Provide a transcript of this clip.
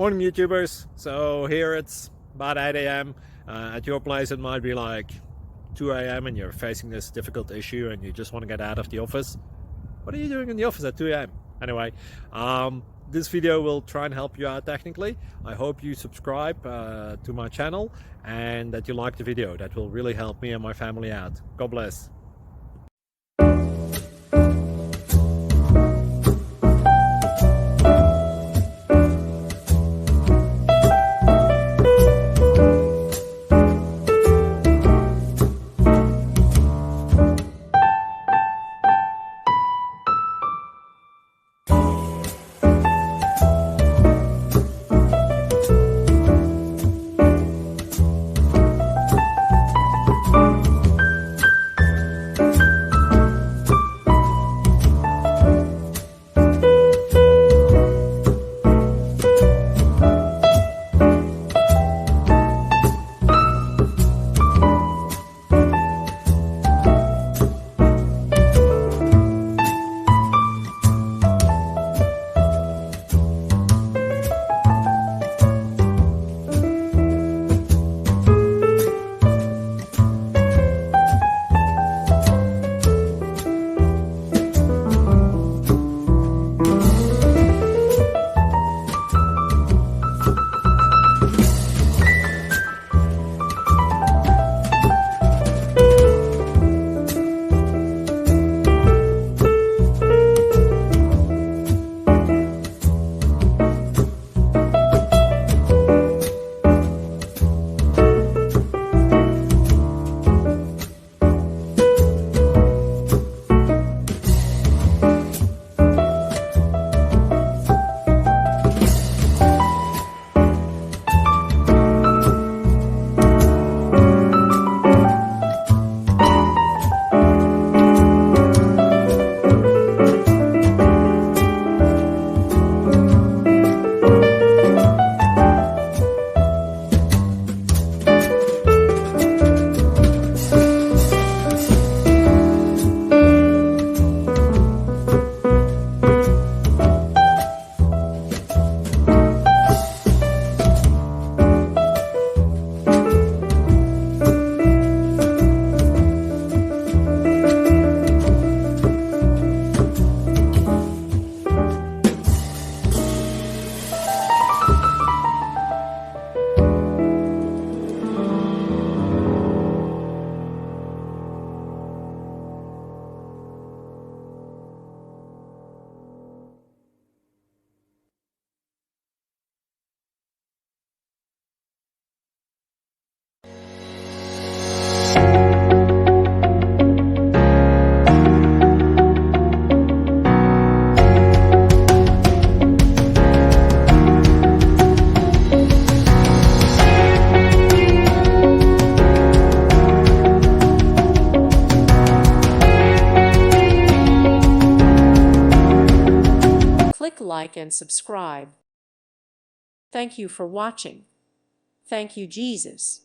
Morning YouTubers. So here it's about 8 a.m. At your place it might be like 2 a.m. and you're facing this difficult issue and you just want to get out of the office. What are you doing in the office at 2 a.m.? Anyway, this video will try and help you out technically. I hope you subscribe to my channel and that you like the video. That will really help me and my family out. God bless. Click like and subscribe. Thank you for watching. Thank you, Jesus.